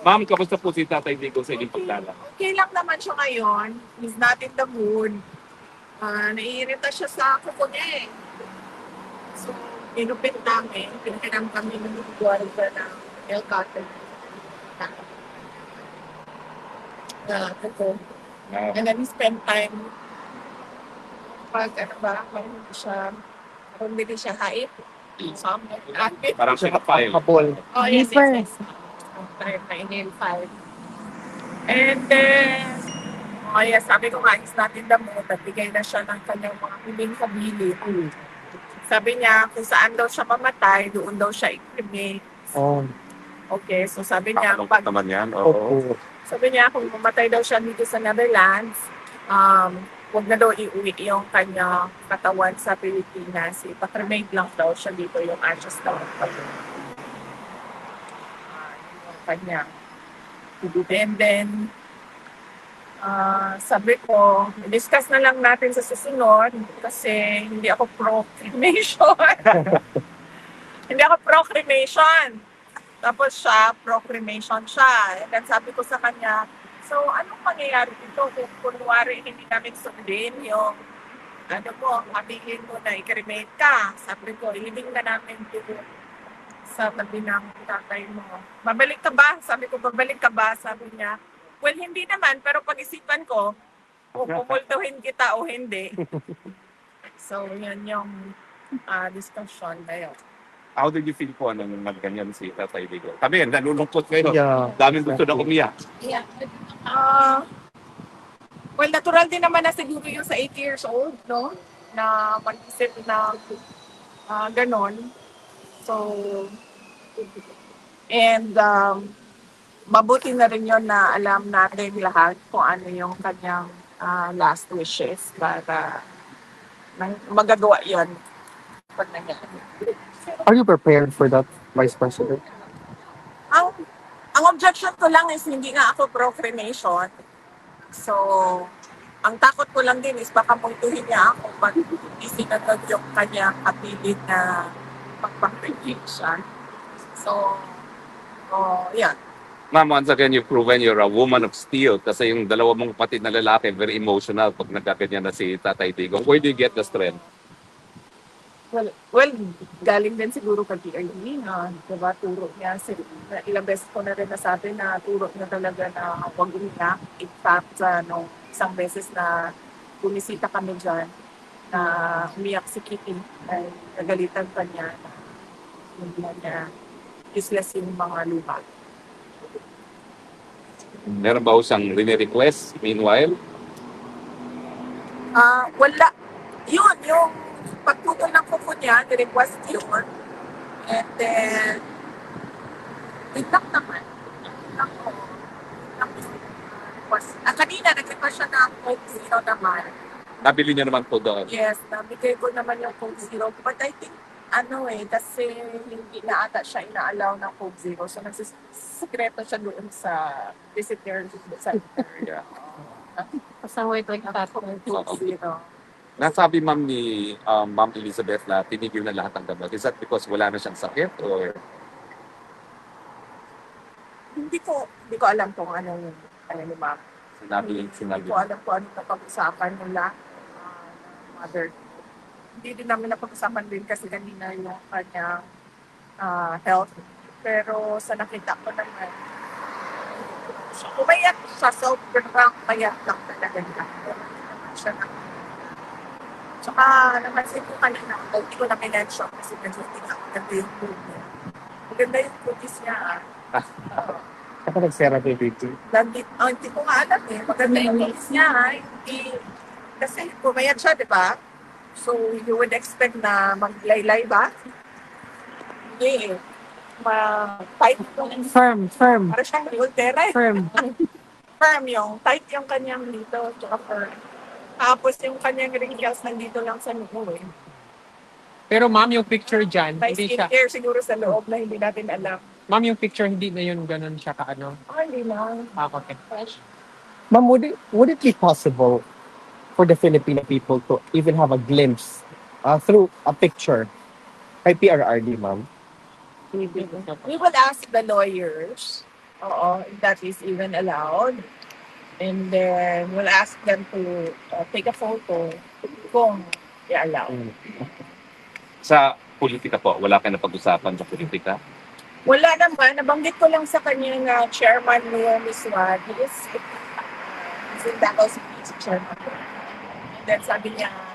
Ma'am, kamusta po si Tatay Digong sa inyong paglalakad? Okay lang naman siya ngayon. He's not in the mood. Naiirita siya sa kuko niya eh. So, inupit namin. Pinagkinam kami ng guarda ng nail cutter. Kuko. And then we spend time pag kung hindi siya haip. Parang sinapay. Kapol. Oh, yes, yes, yes. Time na inhale 5. And then, oh yes, sabi ko nga, he's not in the mood. Nagbigay na siya ng kanyang mga piling kabili. Sabi niya, kung saan daw siya mamatay, doon daw siya i-cremate. Oh. Okay, so sabi niya, Kakalungkot naman yan. Oo. Opo. sabi niya, kung mamatay daw siya dito sa Netherlands, huwag na daw iuwi yung kanya katawan sa Pilipinas. Ipa-cremate lang daw siya dito yung ashes daw. Yung kanya. And then, sabi ko, discuss na lang natin sa susunod kasi hindi ako pro-cremation. Hindi ako pro-cremation. Tapos siya, pro-cremation siya. And then sabi ko sa kanya, so anong mangyayari dito kung kunwari hindi namin sundin yung mapilin mo na i-cremate ka. Sabi ko, ilibing na namin dito sa tabi ng tatay mo. Babalik ka ba? Sabi ko, babalik ka ba? Sabi niya, well, hindi naman, pero pag-isipan ko, kung pumultuhin kita o hindi. So, yun yung discussion na yun. How did you feel po nung nagganyan si Tatay Digong? Kami, nalulungkot kayo. Yeah. Daming gusto na umiyak. Yeah. Well, natural din naman na siguro yung sa 8 years old, no? Na mag-isip na ganon. So, and mabuti na rin yun na alam natin lahat kung ano yung kanyang last wishes para magagawa yun pag nangyari. Are you prepared for that, Vice President? Ang objection ko lang is hindi nga ako pro-cremation. So, ang takot ko lang din is baka multuhin niya ako pag isinagag yung kanyang kapilit na pagpang-cremation. So, yeah. Ma'am, once again, you've proven you're a woman of steel kasi yung dalawa mong kapatid na lalaki, very emotional pag nagkaganyan na si Tatay Digong. Where do you get the strength? Well, galing din siguro kay PRD na, diba, turo niya, ilang beses ko na rin nasabi na turo niya talaga na huwag umiyak. In fact, isang beses na bumisita kami dyan, na umiyak si Kitty, ay nagalitan pa niya na hindi niya useless yung mga lupa. Meron ba siyang rini-request meanwhile? Wala. Yun, yung pagputol ng kuko niya, ni-request yun. And then, itak naman. Kanina, nag-request siya ng Coke Zero naman. Nabili niya naman po doon. Yes, nabigay ko naman yung Coke Zero. But I think, kasi hindi na ata siya ina-allow ng Coke Zero. So, nagsisikreto siya doon sa visitor center. Yeah. Pasaway ko yung Coke Zero. Nasabi ma'am ni Ma'am Elizabeth na tinigil na lahat ng gamot. Is that because wala na siyang sakit or? Hindi ko alam kung ano yung ni Ma'am. Sinabi. Hindi ko alam kung ano napag-usapan nila mother. Hindi din namin napag-usapan din kasi kanina yung kanyang health. Pero sa nakita ko naman, umayak siya, sobrang payak lang talaga niya. Siya na. Tsaka napansin ko kanina, hindi ko na pinensyon kasi medyo maganda yung food niya. Maganda yung cookies niya. Ako nag-therapy dito. Hindi ko nga alam eh. Maganda yung cookies niya. Kasi pumayat siya, di ba? So, you would expect na maglaylay ba? Hindi eh. Tight yung... Firm. Para siyang Volterra eh. Firm yung. Tight yung kanyang dito. Tsaka firm. Tapos yung kanyang wrinkles nandito lang sa noo eh. Pero ma'am, yung picture dyan, May hindi siya. skincare siguro sa loob na hindi natin alam. Ma'am, yung picture, hindi na yun ganun siya kaano. Hindi na. Okay. Ma'am, would it be possible for the Filipino people to even have a glimpse through a picture kay PRRD, ma'am? We will ask the lawyers Oo, if that is even allowed. And then we'll ask them to take a photo kung i-allow. Sa politika po, wala kayo napag-usapan sa politika? Wala naman, nabanggit ko lang sa kanya na chairman niya, Ms. Wadi, is in Davao City, si chairman. And then sabi niya na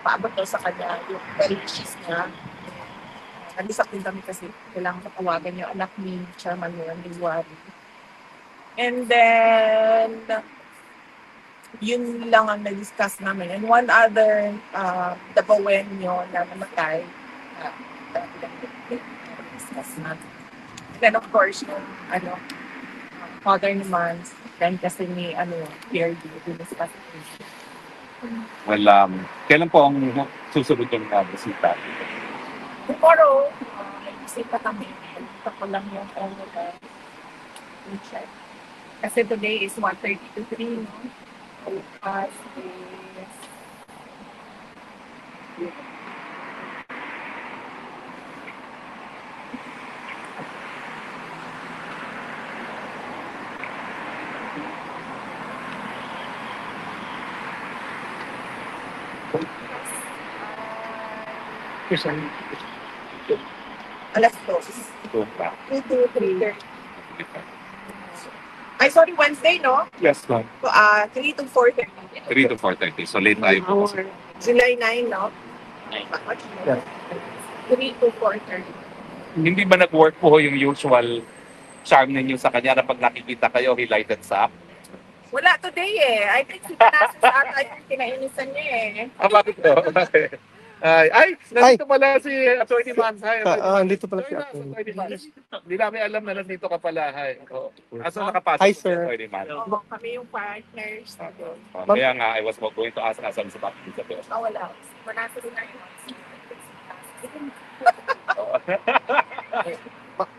paabot daw sa kanya yung well-wishes niya. Nag-isap din kami kasi kailangan katawagan yung anak ni chairman niya, Ms. Wadi. And then, yun lang ang na-discuss namin. And one other, Dabawenyo na namatay, discuss natin. Then of course, yung father naman, then kasi ni PRD, diniscuss natin. Well, kailan po ang susunod yung bisita? Tomorrow, may bisita kami. Ito ko lang yung check. Kasi today is 1:30 to 3, no? Bukas is... Alas 2. Ito pa. 2 to 3. Ay, sorry, Wednesday, no? Yes, ma'am. 3 to 4:30. 3 to 4:30. So late tayo po. July 9, no? Yes. 3 to 4:30. Hindi ba nag-work po yung usual charm ninyo sa kanya na pag nakikita kayo, he lighted up? Wala today eh. I think si Panasis ata yung kinainisan niya eh. Bakit po? Nandito pala si Atty. Mans. Hi, Andito pala si Join us, Atty. Atty. Mans. Hindi namin alam na nandito ka pala. Hi. Aso nakapasok Hi, po si sir. Atty. Mans. Oo, kami yung partners. Kaya nga, I was going to ask asan sa bakit sa Diyos. Wala. Panasis na yun.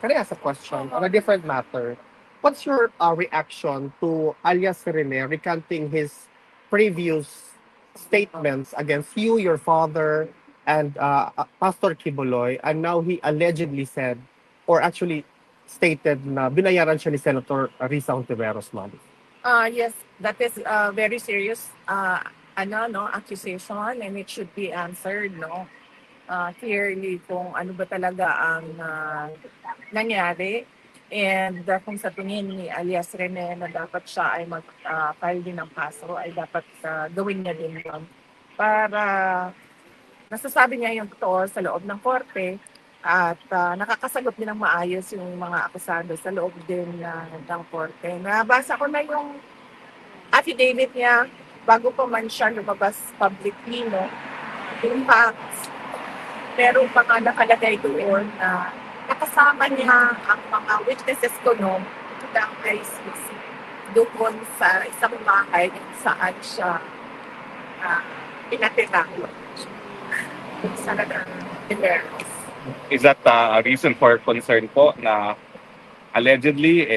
Can I ask a question on a different matter? What's your reaction to alias Rene recanting his previous statements against you, your father, and Pastor Kibuloy, and now he allegedly said, or actually stated na binayaran siya ni Senator Risa Hontiveros, ma'am? Yes, that is very serious accusation, and it should be answered, no? Clearly kung ano ba talaga ang nangyari. And kung sa tingin ni alias Rene na dapat siya ay mag-file din ng kaso, ay dapat gawin niya din yun. Para nasasabi niya yung totoo sa loob ng korte at nakakasagot din ng maayos yung mga akusado sa loob din ng korte. Nabasa ko na yung affidavit niya bago pa man siya lumabas publicly, no? In fact, meron pa nga nakalagay doon na nakasama niya ang mga witnesses ko noon ng ICC doon sa isang bahay kung saan siya pinatira sa Hontiveros. Is that a reason for concern po na allegedly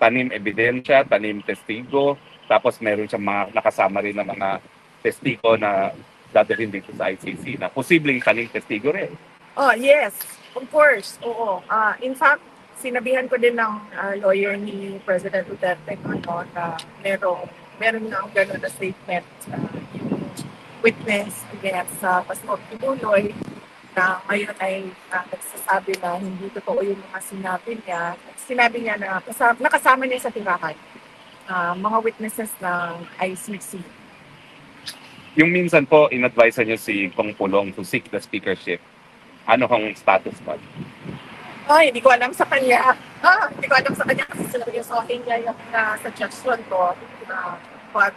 tanim ebidensya, tanim testigo, tapos meron siyang mga nakasama rin na mga testigo na dadalhin dito sa ICC na posibleng tanim testigo rin? Oh, yes. Of course. Oo. In fact, sinabihan ko din ng lawyer ni President Duterte na meron nga gano'n na statement yung witness against Pastor Kibuloy na ngayon ay nagsasabi na hindi totoo yung mga sinabi niya. Sinabi niya na nakasama niya sa tirahan mga witnesses ng ICC. Yung minsan po, in-advise niyo si Kong Pulong to seek the speakership. Ano kong status po? Hindi ko alam sa kanya. Hindi ko alam sa kanya kasi seryosohin niya yung suggestion ko. But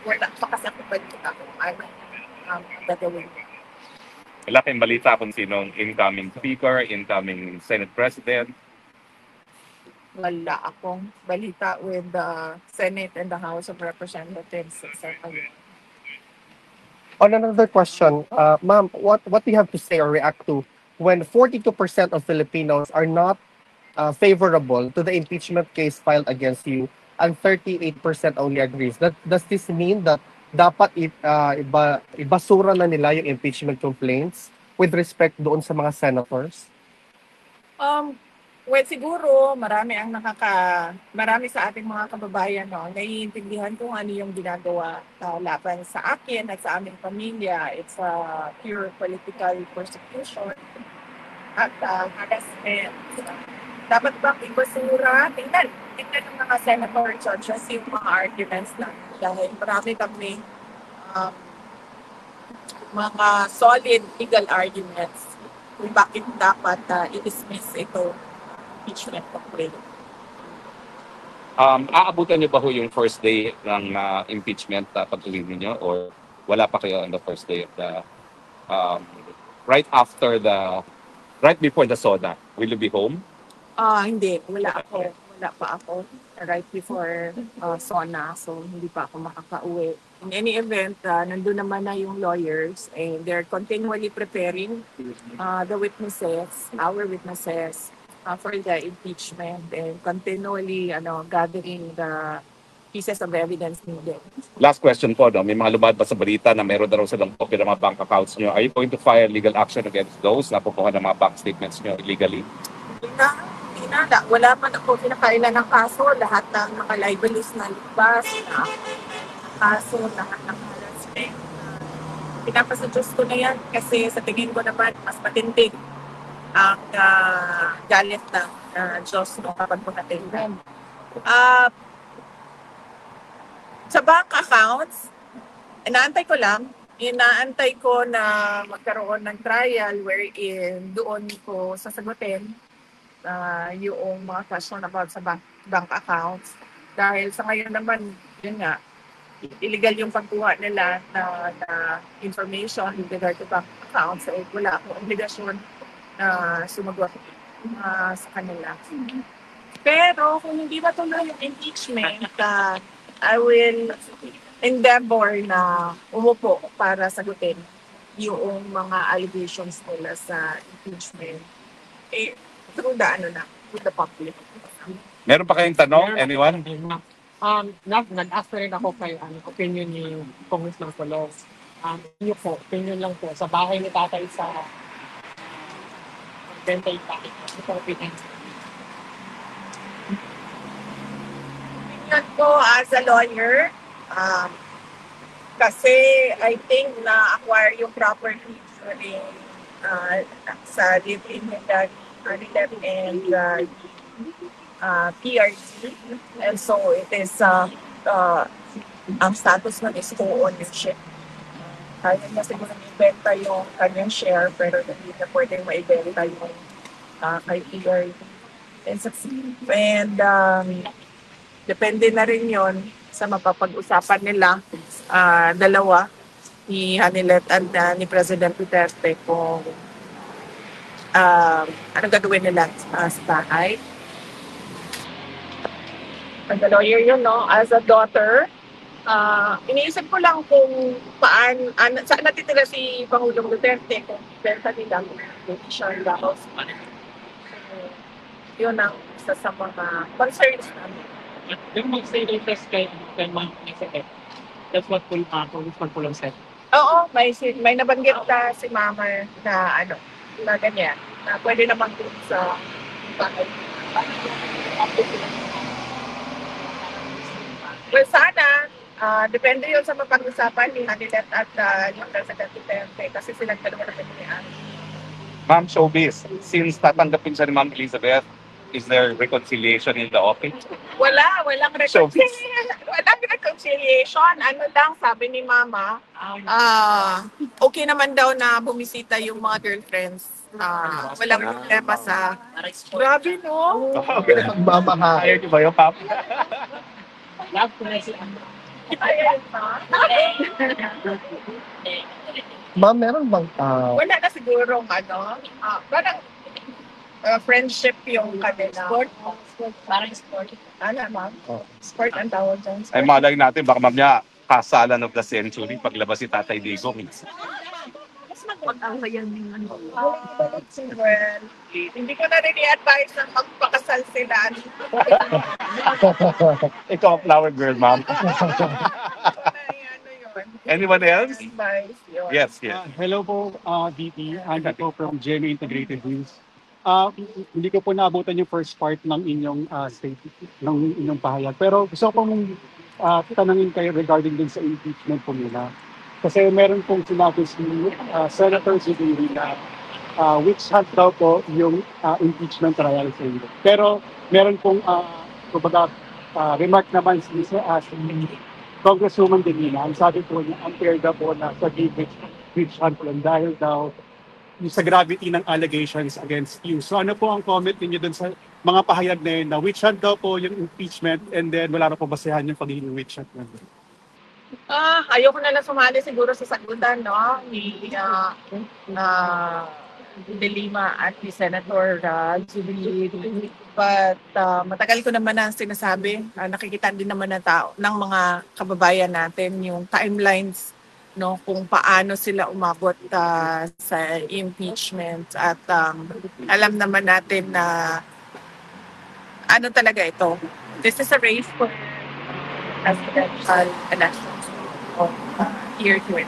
wala pa kasi ako balita kung ano gagawin niya. Wala kayong balita kung sinong incoming speaker, incoming Senate President. Wala akong balita with the Senate and the House of Representatives. On another question, ma'am, what do you have to say or react to when 42% of Filipinos are not favorable to the impeachment case filed against you and 38% only agrees? Does this mean that dapat ibasura na nila yung impeachment complaints with respect doon sa mga senators? Well, siguro marami sa ating mga kababayan no, naiintindihan kung ano yung ginagawa laban sa akin at sa aming pamilya. It's a pure political persecution at harassment. Dapat bang ibasura? Tingnan ng mga senator judges yung mga arguments na dahil marami kami um, mga solid legal arguments kung bakit dapat i-dismiss ito impeachment complaint. Aabutan niyo ba ho yung first day ng impeachment pag-uwi niyo or wala pa kayo on the first day of the um, right after the right before the SONA? Will you be home? Hindi. Wala pa ako right before SONA. So, hindi pa ako makakauwi. In any event, nandun naman na yung lawyers and they're continually preparing the witnesses, our witnesses, for the impeachment and continually gathering the pieces of evidence needed. Last question po, no? May mga lumabas sa balita na meron na raw silang copy ng mga bank accounts niyo. Are you going to file legal action against those na kukuha ng mga bank statements niyo illegally? Wala pa na po pinakailan ng kaso. Lahat ng mga libelous na libas, na kaso, lahat ng harassment. Pinapasudyos ko na yan kasi sa tingin ko naman mas matindig ang galit ng Diyos no, kapag po natingnan. Sa bank accounts, inaantay ko na magkaroon ng trial wherein doon ko sasagutin yung mga question about sa bank accounts. Dahil sa ngayon naman, yun nga, illegal yung pagkuha nila na information with regard to bank accounts. So, wala akong obligasyon na sumagot sa kanila. Pero kung hindi matuloy yung impeachment, I will endeavor na umupo para sagutin yung mga allegations nila sa impeachment. Through the public. Meron pa kayong tanong? Anyone? Nag-ask na rin ako kay opinion ni Congressman Colong. Yun po, opinion lang po. Sa bahay ni tatay sa Bentay Park. Ito opinion. Opinion ko as a lawyer, kasi I think na-acquire yung property during sa live-in and PRC. And so it is ang status nun is co-ownership. Kaya niya siguro ibenta yung kanyang share pero hindi na pwedeng maibenta yung kay PRC. And depende na rin yon sa mapapag-usapan nila dalawa ni Hanilet at ni President Duterte kung anong gagawin nila sa bahay. As a lawyer yun, no? As a daughter, iniisip ko lang kung saan natitira si Pangulong Duterte kung benta nila kung siya yung house. Yun ang isa sa mga concerns namin. Yung mag-say interest kay Ma'am Isabel. That's what Congressman Colong said. Oo, may nabanggit si Mama na ganyan, na pwede naman dun sa bahay. Well, sana, depende yun sa mapag-usapan ni Hanilet at yung President Duterte kasi silang dalawa na pinilihan. Ma'am Showbiz, since tatanggapin siya ni Ma'am Elizabeth, is there reconciliation in the office? Walang Showbiz. reconciliation. Walang reconciliation. Ano lang, sabi ni Mama, okay naman daw na bumisita yung mga girlfriends. Walang problema sa... Grabe, no? Pagmamahal. Ayaw niyo ba yung Papa? Love ko na si Ayan pa. Ma'am, meron bang Wala na siguro, parang friendship yung kanila. Sport. Parang sport. Ano, ma'am? Sport ang tawag dyan. Ay malay natin, baka ma'am niya, kasalan of the century paglabas si Tatay Digong. Mas mag-awayan yung well, hindi ko na rin i-advise na magpakasal sila. Ikaw, flower girl, ma'am. Ano yun? Anyone else? Advice yun. Yes. Hello po, VP. Andy po from GMA Integrated News. Hindi ko po naabutan yung first part ng inyong ng inyong pahayag. Pero gusto ko pong tanungin kayo regarding din sa impeachment po nila. Kasi meron pong sinabi si Senator Zubiri na which hunt daw po yung impeachment trial sa inyo. Pero meron pong kumbaga, remark naman si Congresswoman Delina. Ang sabi po niya, unfair daw po na sa which hunt lang dahil daw yung sa gravity ng allegations against you. So ano po ang comment ninyo dun sa mga pahayag na yun na witch hunt daw po yung impeachment and then wala na po basehan yung pagiging witch hunt na yun? Ayoko na lang sumali siguro sa sagutan, no? Ni De Lima at ni Senator Jubilee. But matagal ko naman na sinasabi, nakikita din naman ng tao, ng mga kababayan natin yung timelines, no, kung paano sila umabot sa impeachment at alam naman natin na ano talaga ito. This is a race for presidential elections of year 20.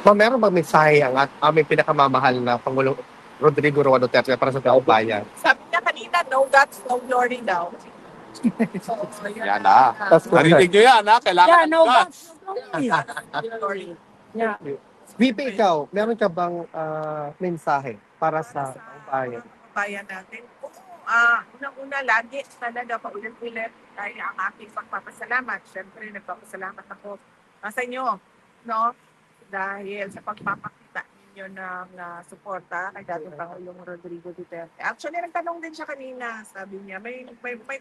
Ma'am, meron bang mensahe ang aming pinakamamahal na Pangulong Rodrigo Roa Duterte para sa taong bayan? Sabi niya kanina, no guts, no glory daw. So, Yan na. Narinig nyo yan, ha? Kailangan Yeah, ng no, guts. glory. Yeah. VP, ikaw, meron ka bang mensahe para sa taong bayan? Bayan natin. Unang-una, lagi talaga paulit-ulit dahil ang aking pagpapasalamat. Siyempre, nagpapasalamat ako sa inyo, no? Dahil sa pagpapakita ninyo ng suporta kay dating Pangulong Rodrigo Duterte. Actually, nagtanong din siya kanina. Sabi niya, may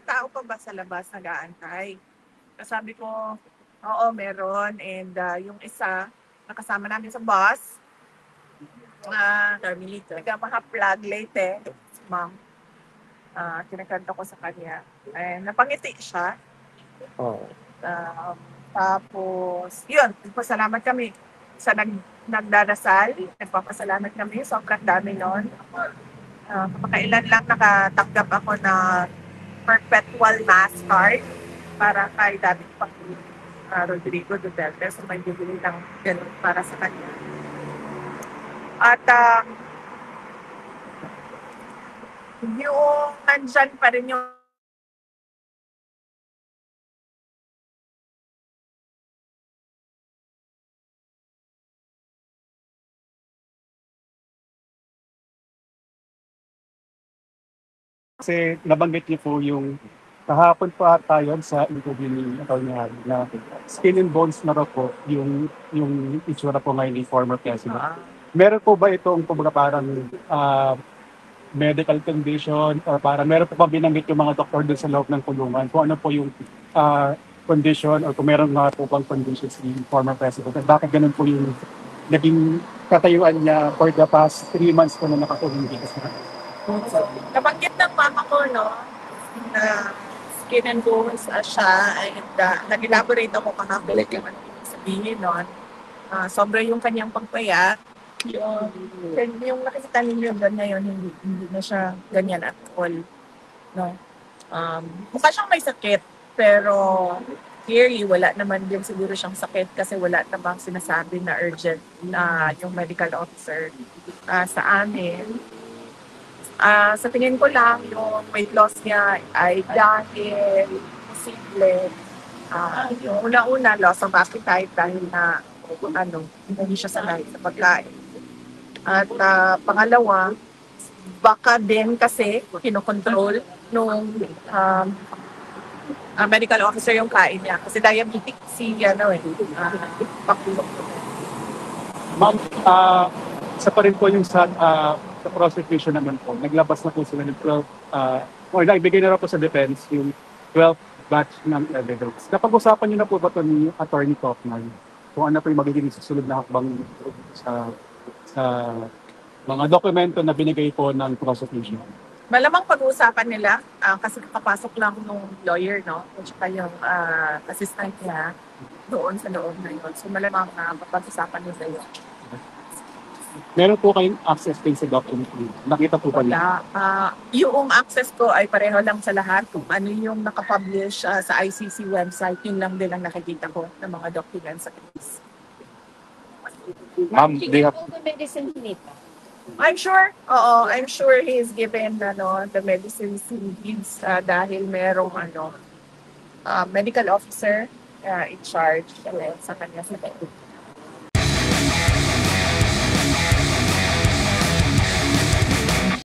tao pa ba sa labas nag-aantay? Sabi ko, oo, meron. And yung isa, nakasama namin sa bus, Carmelito. Nagka-plug late si ma'am. Kinakanta ko sa kanya. Napangiti siya. Oh. Tapos, yun, nagpasalamat kami sa nagdarasal. Nagpapasalamat kami. Sobrang dami nun. Kapakailan lang nakatanggap ako na perpetual mass card para kay dating Pangulong Rodrigo Duterte. So may bibili lang ganun para sa kanya. At yung nandyan pa rin yung Kasi nabanggit niyo po yung kahapon pa tayo sa interview ni Atty. Harry na skin and bones na raw po yung itsura po ngayon ni former president. Meron po ba itong kumbaga parang medical condition or parang meron po ba binanggit yung mga doktor dun sa loob ng kulungan? Kung ano po yung condition or kung meron nga po bang conditions ni former president at bakit ganun po yung naging katayuan niya for the past 3 months po na nakakulong dito sa nabanggit ng mama ko, no, na skin and bones siya, and nag-elaborate ako kahapon kung ano yung sabihin nun. Sobra yung kanyang pagpayat. Yung nakikita ninyo doon ngayon, hindi na siya ganyan at all. No? Mukha siyang may sakit, pero clearly wala naman din siguro siyang sakit kasi wala namang sinasabi na urgent na yung medical officer sa amin. Sa tingin ko lang, yung weight loss niya ay dahil posible yung una-una loss of appetite dahil na hindi siya sanay sa pagkain. At pangalawa, baka din kasi kinokontrol nung medical officer yung kain niya. Kasi diabetic Ma'am, isa pa rin po yung sa prosecution naman po. Naglabas na po sila ng 12, or naibigay na po sa defense yung 12 batch ng evidence. Napag-usapan niyo na po ba ito ni Atty. Kaufman? Kung ano po yung magiging susunod na hakbang sa mga dokumento na binigay po ng prosecution? Malamang pag-uusapan nila kasi kapasok lang nung lawyer, no? At saka yung assistant niya doon sa loob na yun. So malamang mapag-usapan nila yun. Meron po kayong access din sa document? Nakita po ba niya? Yung access ko ay pareho lang sa lahat. Kung ano yung nakapublish sa ICC website, yun lang din ang nakikita ko ng mga documents sa case. Ma'am, they have... medicine nito. I'm sure, oo, I'm sure he is given the medicines he needs dahil merong medical officer in charge sa kanya sa